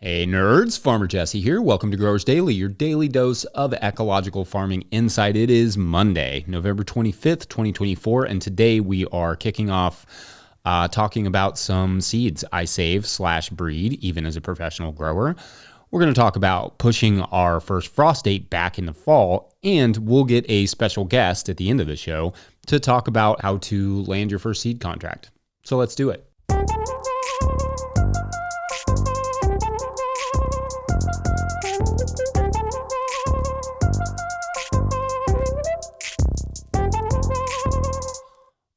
Hey nerds, Farmer Jesse here. Welcome to Growers Daily, your daily dose of ecological farming insight. It is Monday, November 25th, 2024, and today we are kicking off talking about some seeds I save/breed, even as a professional grower. We're going to talk about pushing our first frost date back in the fall, and we'll get a special guest at the end of the show to talk about how to land your first seed contract. So let's do it.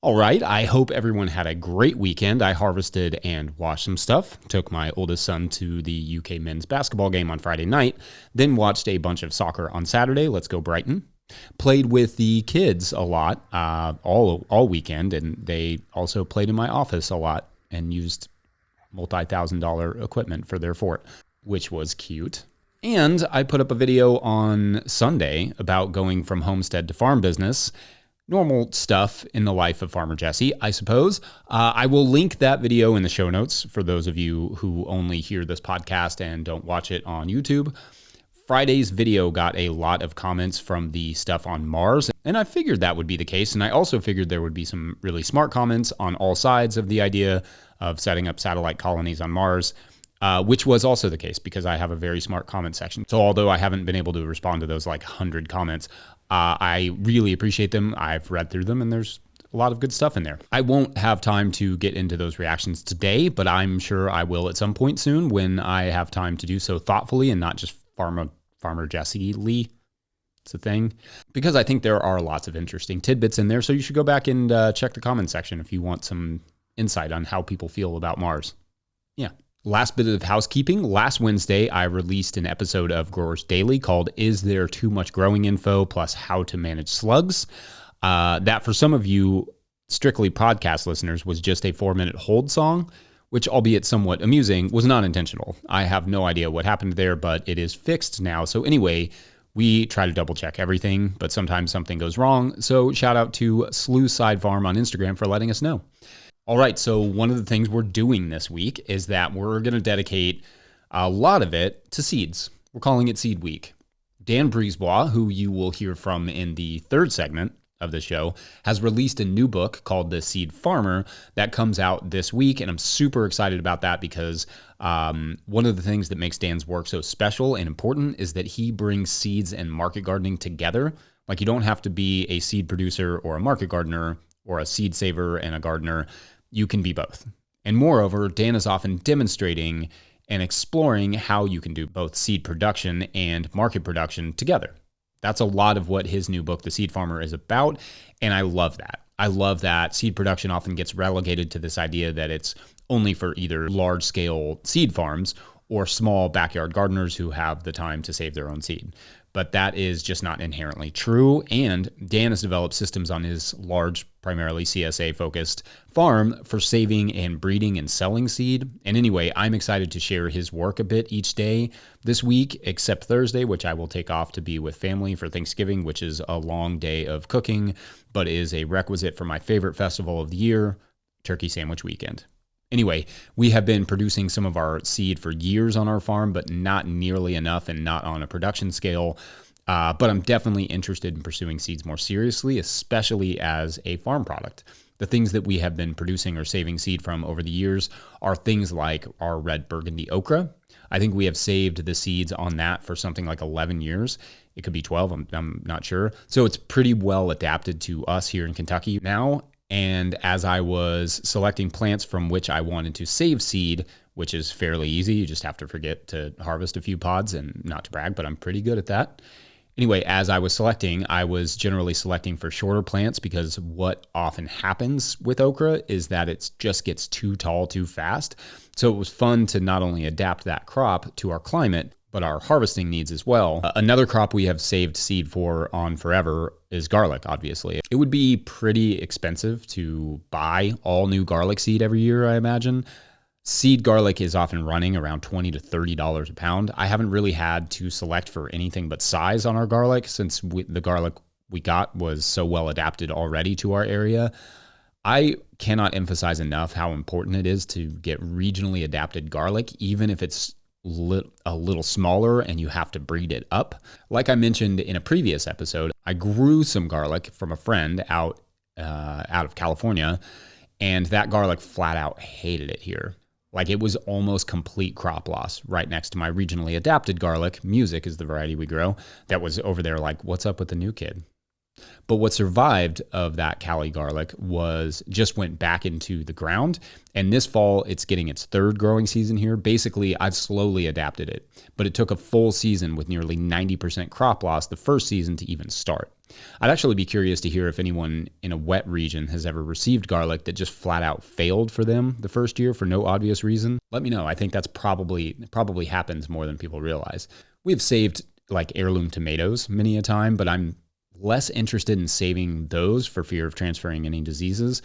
All right, I hope everyone had a great weekend. I harvested and washed some stuff, took my oldest son to the UK men's basketball game on Friday night, then watched a bunch of soccer on Saturday. Let's go Brighton. Played with the kids a lot all weekend, and they also played in my office a lot and used multi-$1,000 equipment for their fort, which was cute. And I put up a video on Sunday about going from homestead to farm business. Normal stuff in the life of Farmer Jesse, I suppose. I will link that video in the show notes for those of you who only hear this podcast and don't watch it on YouTube. Friday's video got a lot of comments from the stuff on Mars, and I figured that would be the case. And I also figured there would be some really smart comments on all sides of the idea of setting up satellite colonies on Mars, which was also the case because I have a very smart comment section. So although I haven't been able to respond to those like 100 comments, I really appreciate them. I've read through them, and there's a lot of good stuff in there. I won't have time to get into those reactions today, but I'm sure I will at some point soon when I have time to do so thoughtfully and not just Farmer Jesse-ly. It's a thing. Because I think there are lots of interesting tidbits in there, so you should go back and check the comment section if you want some insight on how people feel about Mars. Yeah. Last bit of housekeeping. Last Wednesday, I released an episode of Growers Daily called Is There Too Much Growing Info plus How to Manage Slugs? That for some of you strictly podcast listeners was just a 4-minute hold song, which albeit somewhat amusing, was not intentional. I have no idea what happened there, but it is fixed now. So anyway, we try to double check everything, but sometimes something goes wrong. So shout out to Slew Side Farm on Instagram for letting us know. All right, so one of the things we're doing this week is that we're going to dedicate a lot of it to seeds. We're calling it Seed Week. Dan Brisebois, who you will hear from in the third segment of the show, has released a new book called The Seed Farmer that comes out this week, and I'm super excited about that because one of the things that makes Dan's work so special and important is that he brings seeds and market gardening together. Like, you don't have to be a seed producer or a market gardener or a seed saver and a gardener. You can be both. And moreover, Dan is often demonstrating and exploring how you can do both seed production and market production together. That's a lot of what his new book, The Seed Farmer, is about, and I love that. I love that seed production often gets relegated to this idea that it's only for either large-scale seed farms or small backyard gardeners who have the time to save their own seed. But that is just not inherently true, and Dan has developed systems on his large, primarily CSA-focused farm for saving and breeding and selling seed. And anyway, I'm excited to share his work a bit each day this week, except Thursday, which I will take off to be with family for Thanksgiving, which is a long day of cooking, but is a requisite for my favorite festival of the year, Turkey Sandwich Weekend. Anyway, we have been producing some of our seed for years on our farm, but not nearly enough and not on a production scale. But I'm definitely interested in pursuing seeds more seriously, especially as a farm product. The things that we have been producing or saving seed from over the years are things like our red burgundy okra. I think we have saved the seeds on that for something like 11 years. It could be 12, I'm not sure. So it's pretty well adapted to us here in Kentucky now. And as I was selecting plants from which I wanted to save seed, which is fairly easy, you just have to forget to harvest a few pods, and not to brag, but I'm pretty good at that. Anyway, as I was selecting, I was generally selecting for shorter plants because what often happens with okra is that it just gets too tall too fast. So it was fun to not only adapt that crop to our climate, but our harvesting needs as well. Another crop we have saved seed for on forever is garlic, obviously. It would be pretty expensive to buy all new garlic seed every year, I imagine. Seed garlic is often running around $20 to $30 a pound. I haven't really had to select for anything but size on our garlic since the garlic we got was so well adapted already to our area. I cannot emphasize enough how important it is to get regionally adapted garlic, even if it's a little smaller and you have to breed it up. Like I mentioned in a previous episode, I grew some garlic from a friend out of California, and that garlic flat out hated it here. Like, it was almost complete crop loss right next to my regionally adapted garlic. Music is the variety we grow. That was over there like, what's up with the new kid? But what survived of that Cali garlic just went back into the ground. And this fall, it's getting its third growing season here. Basically, I've slowly adapted it, but it took a full season with nearly 90% crop loss the first season to even start. I'd actually be curious to hear if anyone in a wet region has ever received garlic that just flat out failed for them the first year for no obvious reason. Let me know. I think that's probably happens more than people realize. We've saved like heirloom tomatoes many a time, but I'm less interested in saving those for fear of transferring any diseases.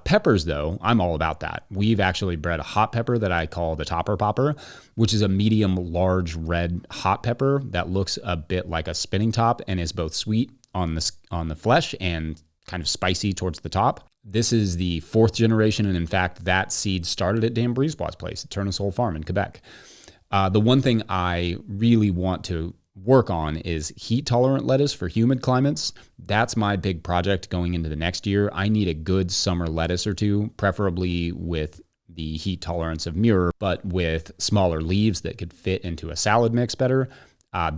Peppers, though, I'm all about that. We've actually bred a hot pepper that I call the Topper Popper, which is a medium large red hot pepper that looks a bit like a spinning top and is both sweet on the flesh and kind of spicy towards the top. This is the fourth generation, and in fact, that seed started at Dan Brisebois' place at Tournesol Farm in Quebec. The one thing I really want to work on is heat-tolerant lettuce for humid climates. That's my big project going into the next year. I need a good summer lettuce or two, preferably with the heat tolerance of Muir, but with smaller leaves that could fit into a salad mix better.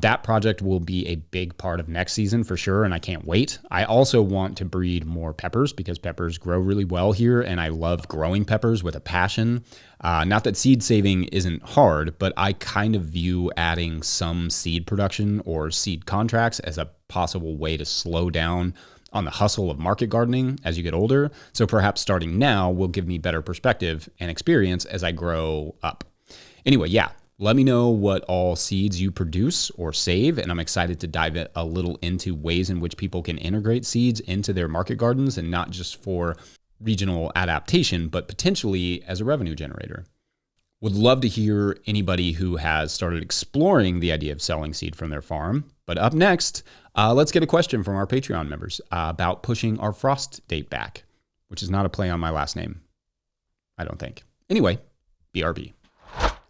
That project will be a big part of next season for sure, and I can't wait. I also want to breed more peppers because peppers grow really well here, and I love growing peppers with a passion. Not that seed saving isn't hard, but I kind of view adding some seed production or seed contracts as a possible way to slow down on the hustle of market gardening as you get older. So perhaps starting now will give me better perspective and experience as I grow up. Anyway, yeah. Let me know what all seeds you produce or save, and I'm excited to dive a little into ways in which people can integrate seeds into their market gardens, and not just for regional adaptation, but potentially as a revenue generator. Would love to hear anybody who has started exploring the idea of selling seed from their farm. But up next, let's get a question from our Patreon members about pushing our frost date back, which is not a play on my last name, I don't think. Anyway, BRB.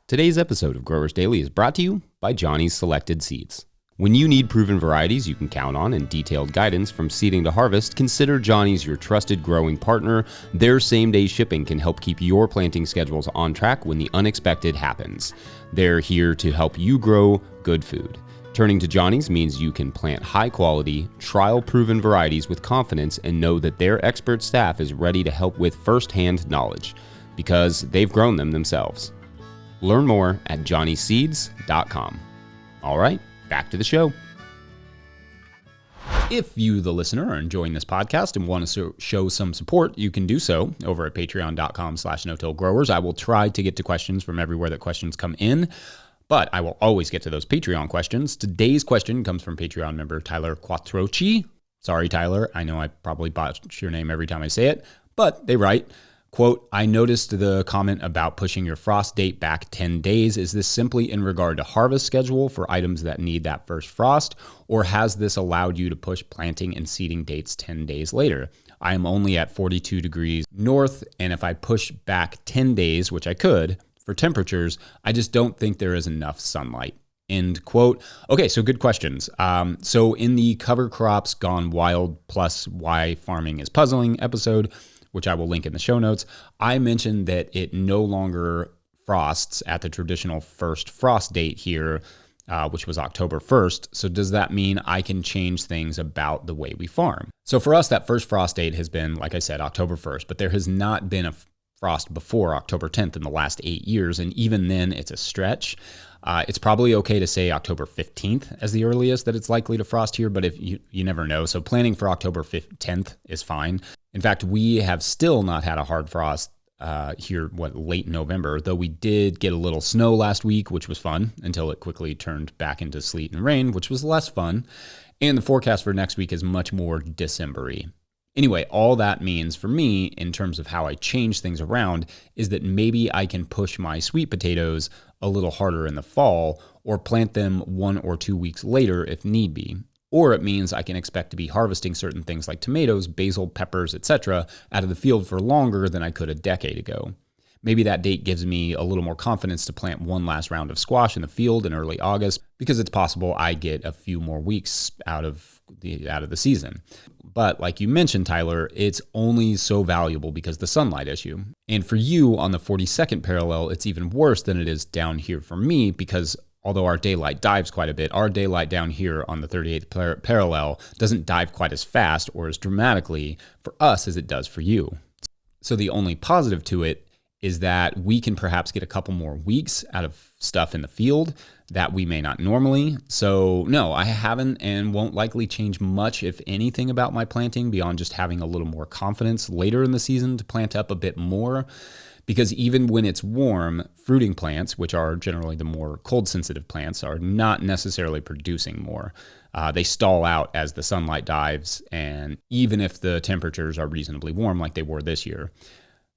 Today's episode of Growers Daily is brought to you by Johnny's Selected Seeds. When you need proven varieties you can count on and detailed guidance from seeding to harvest, consider Johnny's your trusted growing partner. Their same-day shipping can help keep your planting schedules on track when the unexpected happens. They're here to help you grow good food. Turning to Johnny's means you can plant high-quality, trial-proven varieties with confidence and know that their expert staff is ready to help with first-hand knowledge, because they've grown them themselves. Learn more at johnnyseeds.com. All right, back to the show. If you, the listener, are enjoying this podcast and want to show some support, you can do so over at patreon.com/no-till-growers. I will try to get to questions from everywhere that questions come in, but I will always get to those Patreon questions. Today's question comes from Patreon member Tyler Quattrochi. Sorry, Tyler. I know I probably botch your name every time I say it, but they write, quote, I noticed the comment about pushing your frost date back 10 days. Is this simply in regard to harvest schedule for items that need that first frost, or has this allowed you to push planting and seeding dates 10 days later? I am only at 42 degrees north, and if I push back 10 days, which I could, for temperatures, I just don't think there is enough sunlight. End quote. Okay, so good questions. So in the Cover Crops Gone Wild plus Why Farming is Puzzling episode, which I will link in the show notes, I mentioned that it no longer frosts at the traditional first frost date here, which was October 1st. So does that mean I can change things about the way we farm? So for us, that first frost date has been, like I said, October 1st, but there has not been a frost before October 10th in the last 8 years. And even then, it's a stretch. It's probably okay to say October 15th as the earliest that it's likely to frost here, but if you never know. So planning for October 10th is fine. In fact, we have still not had a hard frost here, late November, though we did get a little snow last week, which was fun, until it quickly turned back into sleet and rain, which was less fun. And the forecast for next week is much more December-y. Anyway, all that means for me, in terms of how I change things around, is that maybe I can push my sweet potatoes a little harder in the fall, or plant them 1 or 2 weeks later if need be. Or it means I can expect to be harvesting certain things like tomatoes, basil, peppers, etc. out of the field for longer than I could a decade ago. Maybe that date gives me a little more confidence to plant one last round of squash in the field in early August, because it's possible I get a few more weeks out of the season. But like you mentioned, Tyler, it's only so valuable because the sunlight issue. And for you on the 42nd parallel, it's even worse than it is down here for me, because although our daylight dives quite a bit, our daylight down here on the 38th parallel doesn't dive quite as fast or as dramatically for us as it does for you. So the only positive to it is that we can perhaps get a couple more weeks out of stuff in the field that we may not normally. So no, I haven't and won't likely change much, if anything, about my planting beyond just having a little more confidence later in the season to plant up a bit more. Because even when it's warm, fruiting plants, which are generally the more cold-sensitive plants, are not necessarily producing more. They stall out as the sunlight dives, and even if the temperatures are reasonably warm like they were this year,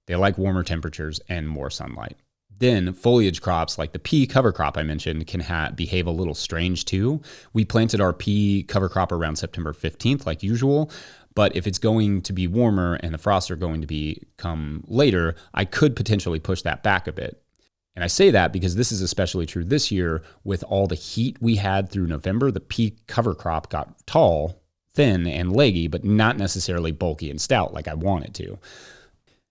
they like warmer temperatures and more sunlight. Then foliage crops like the pea cover crop I mentioned can behave a little strange too. We planted our pea cover crop around September 15th like usual, but if it's going to be warmer and the frosts are going to come later, I could potentially push that back a bit. And I say that because this is especially true this year with all the heat we had through November. The pea cover crop got tall, thin, and leggy, but not necessarily bulky and stout like I want it to.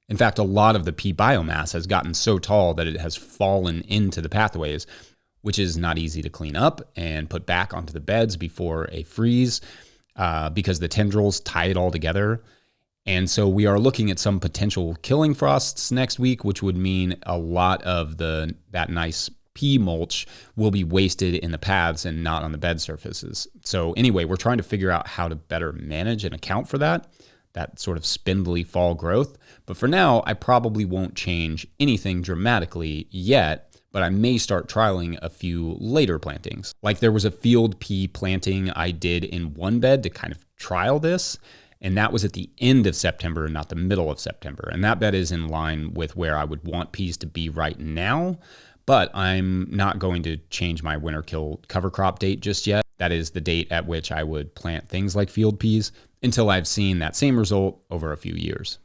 In fact, a lot of the pea biomass has gotten so tall that it has fallen into the pathways, which is not easy to clean up and put back onto the beds before a freeze because the tendrils tie it all together. And so we are looking at some potential killing frosts next week, which would mean a lot of that nice pea mulch will be wasted in the paths and not on the bed surfaces. So anyway, we're trying to figure out how to better manage and account for that sort of spindly fall growth. But for now, I probably won't change anything dramatically yet, but I may start trialing a few later plantings. Like there was a field pea planting I did in one bed to kind of trial this, and that was at the end of September and not the middle of September. And that bed is in line with where I would want peas to be right now, but I'm not going to change my winter kill cover crop date just yet. That is the date at which I would plant things like field peas until I've seen that same result over a few years.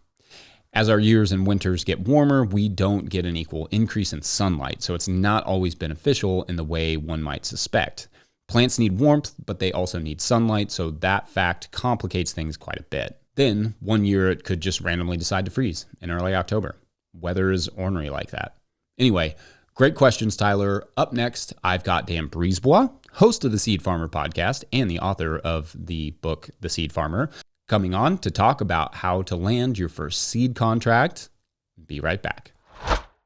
As our years and winters get warmer, we don't get an equal increase in sunlight, so it's not always beneficial in the way one might suspect. Plants need warmth, but they also need sunlight, so that fact complicates things quite a bit. Then, one year it could just randomly decide to freeze in early October. Weather is ornery like that. Anyway, great questions, Tyler. Up next, I've got Dan Brisebois, host of the Seed Farmer podcast and the author of the book, The Seed Farmer, coming on to talk about how to land your first seed contract. Be right back.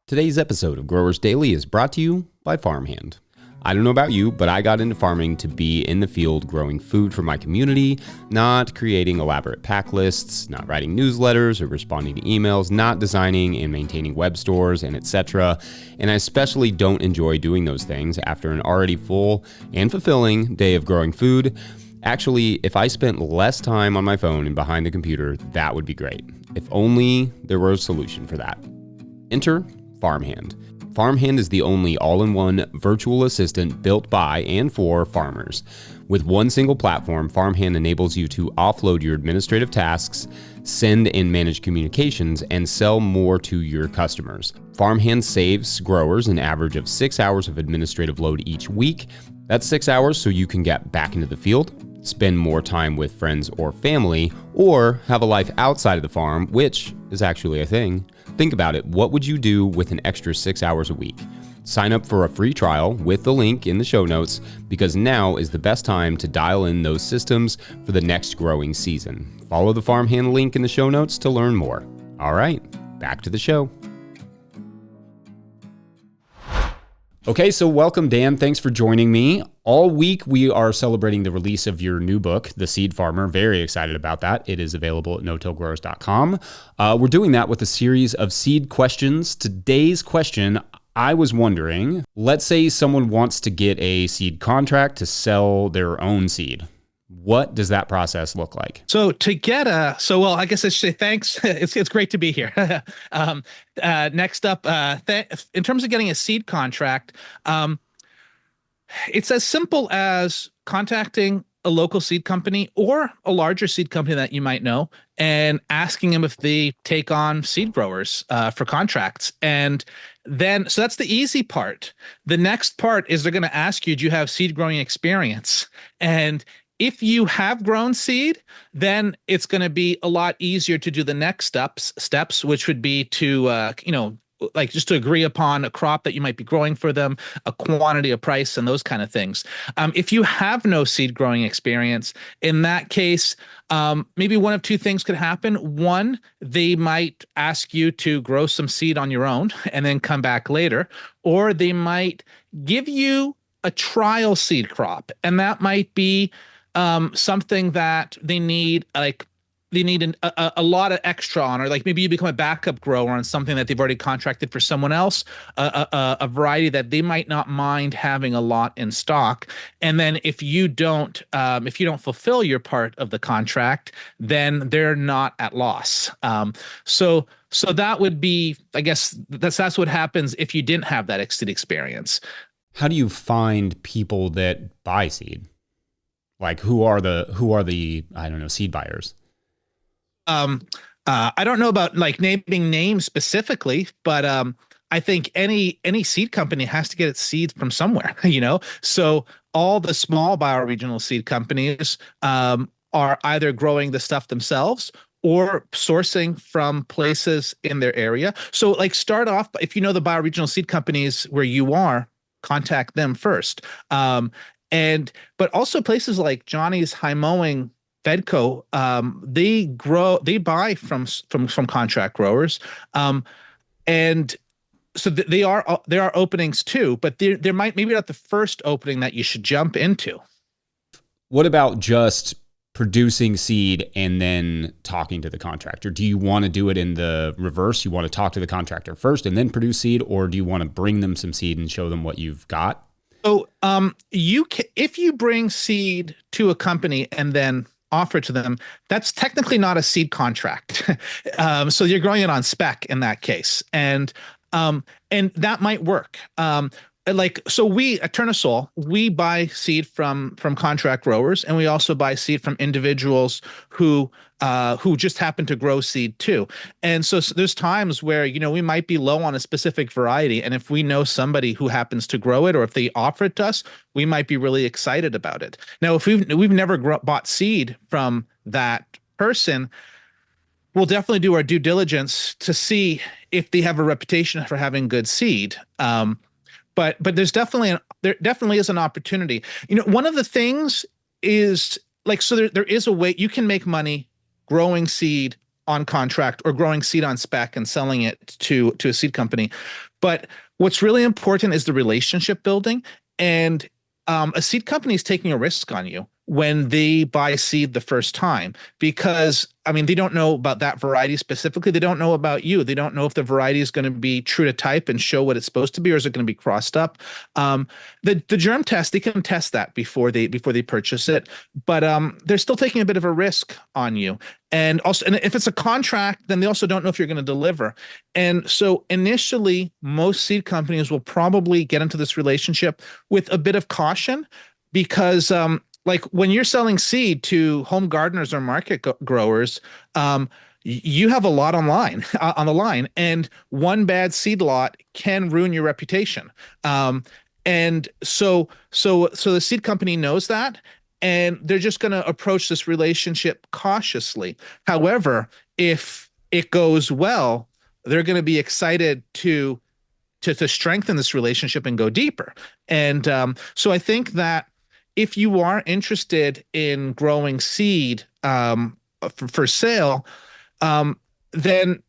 Today's episode of Growers Daily is brought to you by Farmhand. I don't know about you, but I got into farming to be in the field growing food for my community, not creating elaborate pack lists, not writing newsletters or responding to emails, not designing and maintaining web stores, and etc. And I especially don't enjoy doing those things after an already full and fulfilling day of growing food. Actually, if I spent less time on my phone and behind the computer, that would be great. If only there were a solution for that. Enter Farmhand. Farmhand is the only all-in-one virtual assistant built by and for farmers. With one single platform, Farmhand enables you to offload your administrative tasks, send and manage communications, and sell more to your customers. Farmhand saves growers an average of 6 hours of administrative load each week. That's 6 hours so you can get back into the field, spend more time with friends or family, or have a life outside of the farm, which is actually a thing. Think about it. What would you do with an extra 6 hours a week? Sign up for a free trial with the link in the show notes, because now is the best time to dial in those systems for the next growing season. Follow the Farmhand link in the show notes to learn more. All right, back to the show. Okay, so welcome, Dan. Thanks for joining me. All week, we are celebrating the release of your new book, The Seed Farmer. Very excited about that. It is available at no-tillgrowers.com. We're doing that with a series of seed questions. Today's question, I was wondering, let's say someone wants to get a seed contract to sell their own seed. What does that process look like? So to get well, I guess I should say thanks. It's great to be here. Next up, in terms of getting a seed contract, it's as simple as contacting a local seed company or a larger seed company that you might know and asking them if they take on seed growers for contracts. And then, so that's the easy part. The next part is they're going to ask you, do you have seed growing experience? And if you have grown seed, then it's going to be a lot easier to do the next steps, which would be to, like just to agree upon a crop that you might be growing for them, a quantity, a price, and those kind of things. If you have no seed growing experience, in that case, maybe one of two things could happen. One, they might ask you to grow some seed on your own and then come back later, or they might give you a trial seed crop, and that might be something that they need, like they need a lot of extra on, or like maybe you become a backup grower on something that they've already contracted for someone else, a variety that they might not mind having a lot in stock. And then if you don't fulfill your part of the contract, then they're not at loss. So that would be, I guess that's what happens if you didn't have that exit experience. How do you find people that buy seed? Like who are the I don't know, seed buyers? I don't know about like naming names specifically, but I think any seed company has to get its seeds from somewhere, you know. So all the small bioregional seed companies are either growing the stuff themselves or sourcing from places in their area. So like start off, if you know the bioregional seed companies where you are, contact them first. And but also places like Johnny's High Mowing, Fedco, they buy from contract growers, and so there are openings too, but there might maybe not the first opening that you should jump into. What about just producing seed and then talking to the contractor? Do you want to do it in the reverse? You want to talk to the contractor first and then produce seed, or do you want to bring them some seed and show them what you've got? So if you bring seed to a company and then offer to them, that's technically not a seed contract. So you're growing it on spec in that case, and that might work. Like so, we at Turnasol, we buy seed from contract growers, and we also buy seed from individuals who just happen to grow seed too. And so there's times where we might be low on a specific variety, and if we know somebody who happens to grow it, or if they offer it to us, we might be really excited about it. Now, if we've never bought seed from that person, we'll definitely do our due diligence to see if they have a reputation for having good seed. But there definitely is an opportunity. One of the things is like, so there is a way you can make money growing seed on contract or growing seed on spec and selling it to a seed company. But what's really important is the relationship building, and a seed company is taking a risk on you when they buy seed the first time, because they don't know about that variety specifically. They don't know about you. They don't know if the variety is going to be true to type and show what it's supposed to be, or is it going to be crossed up. The germ test, they can test that before they purchase it, but they're still taking a bit of a risk on you. And if it's a contract, then they also don't know if you're going to deliver. And so initially, most seed companies will probably get into this relationship with a bit of caution, because like when you're selling seed to home gardeners or market growers, you have a lot on the line, and one bad seed lot can ruin your reputation. And so the seed company knows that, and they're just going to approach this relationship cautiously. However, if it goes well, they're going to be excited to strengthen this relationship and go deeper. And so I think that if you are interested in growing seed for sale, then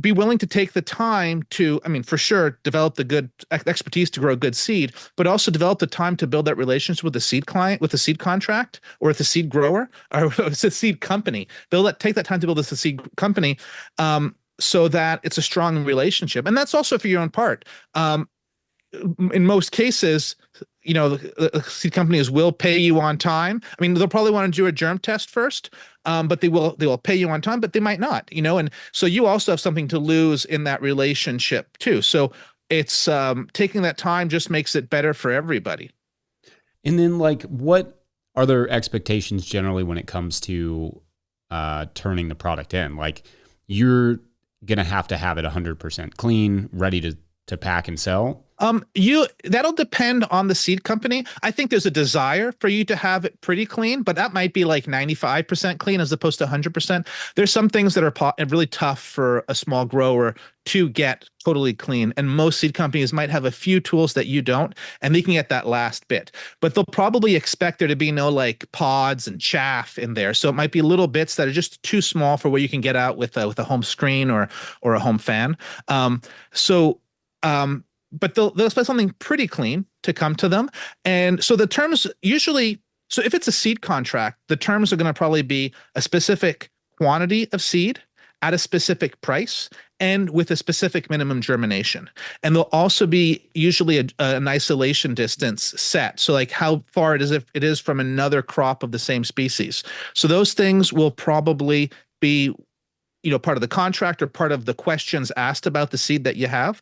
be willing to take the time to, for sure, develop the good expertise to grow good seed, but also develop the time to build that relationship with the seed client, with the seed contract, or with the seed grower, or with the seed company. Take that time to build this seed company, so that it's a strong relationship. And that's also for your own part. In most cases, the seed companies will pay you on time. They'll probably want to do a germ test first, but they will pay you on time, but they might not, and so you also have something to lose in that relationship too. So it's taking that time just makes it better for everybody. And then, like, what are their expectations generally when it comes to turning the product in. Like, you're going to have it 100% clean, ready to pack and sell. That'll depend on the seed company. I think there's a desire for you to have it pretty clean, but that might be like 95% clean as opposed to 100%. There's some things that are really tough for a small grower to get totally clean. And most seed companies might have a few tools that you don't, and they can get that last bit. But they'll probably expect there to be no like pods and chaff in there. So it might be little bits that are just too small for what you can get out with a home screen or a home fan. But they'll expect something pretty clean to come to them. And so the terms usually, so if it's a seed contract, the terms are going to probably be a specific quantity of seed at a specific price and with a specific minimum germination. And there'll also be usually an isolation distance set. So like how far it is from another crop of the same species. So those things will probably be, part of the contract or part of the questions asked about the seed that you have.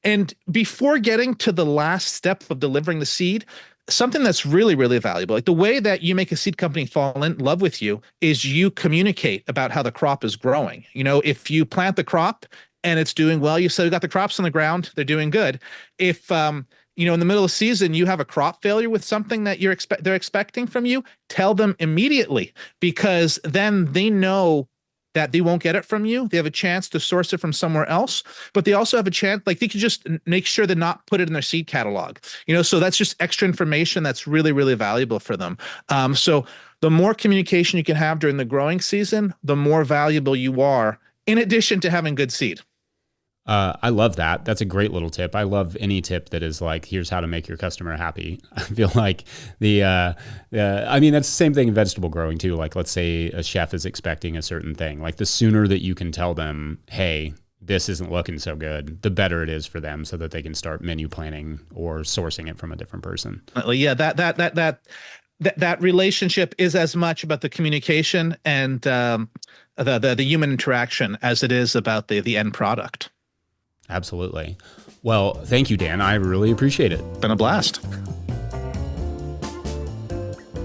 And before getting to the last step of delivering the seed, something that's really, really valuable, like the way that you make a seed company fall in love with you is you communicate about how the crop is growing. If you plant the crop and it's doing well, you say, we got the crops on the ground, they're doing good. If, in the middle of the season, you have a crop failure with something that they're expecting from you, tell them immediately, because then they know that they won't get it from you. They have a chance to source it from somewhere else, but they also have a chance, like they could just make sure to not put it in their seed catalog, so that's just extra information that's really, really valuable for them. So the more communication you can have during the growing season, the more valuable you are, in addition to having good seed. I love that. That's a great little tip. I love any tip that is like, here's how to make your customer happy. I feel like that's the same thing in vegetable growing too. Like, let's say a chef is expecting a certain thing. Like, the sooner that you can tell them, hey, this isn't looking so good, the better it is for them, so that they can start menu planning or sourcing it from a different person. Yeah, that relationship is as much about the communication and the human interaction as it is about the end product. Absolutely. Well, thank you, Dan. I really appreciate it. Been a blast.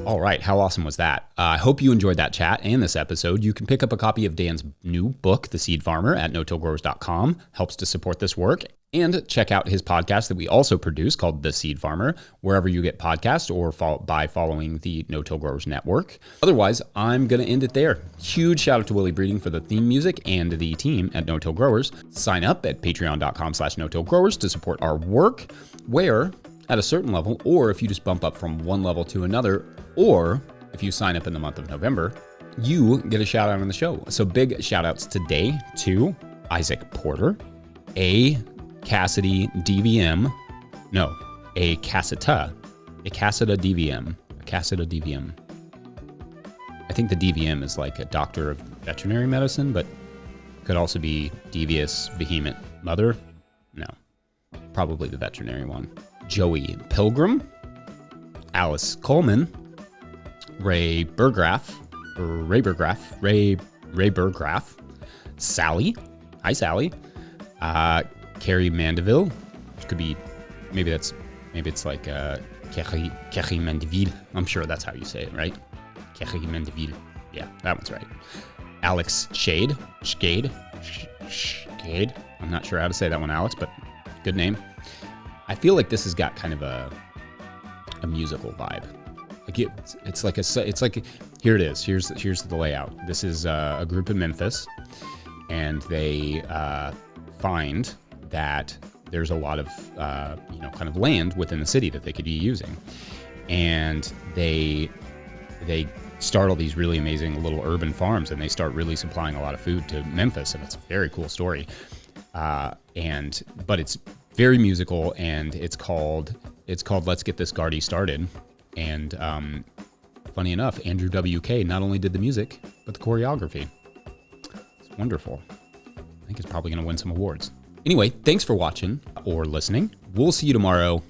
All right. How awesome was that? I hope you enjoyed that chat and this episode. You can pick up a copy of Dan's new book, The Seed Farmer, at no-tillgrowers.com. Helps to support this work. And check out his podcast that we also produce called The Seed Farmer, wherever you get podcasts, or by following the No-Till Growers Network. Otherwise, I'm going to end it there. Huge shout out to Willie Breeding for the theme music and the team at No-Till Growers. Sign up at patreon.com/no-tillgrowers to support our work, where at a certain level, or if you just bump up from one level to another, or if you sign up in the month of November, you get a shout out on the show. So big shout outs today to Isaac Porter, Cassidy DVM, a Cassita DVM. I think the DVM is like a doctor of veterinary medicine, but could also be devious, vehement mother. No, probably the veterinary one. Joey Pilgrim, Alice Coleman, Ray Burgraff, Sally. Hi, Sally. Carrie Mandeville, which could be, maybe it's like Carrie Mandeville. I'm sure that's how you say it, right? Carrie Mandeville. Yeah, that one's right. Alex Shade. I'm not sure how to say that one, Alex, but good name. I feel like this has got kind of a musical vibe. Like it's like here it is. Here's the layout. This is a group in Memphis, and they find that there's a lot of kind of land within the city that they could be using, and they start all these really amazing little urban farms, and they start really supplying a lot of food to Memphis, and it's a very cool story. But it's very musical, and it's called Let's Get This Gardy Started. And funny enough, Andrew WK not only did the music, but the choreography. It's wonderful. I think it's probably going to win some awards. Anyway, thanks for watching or listening. We'll see you tomorrow.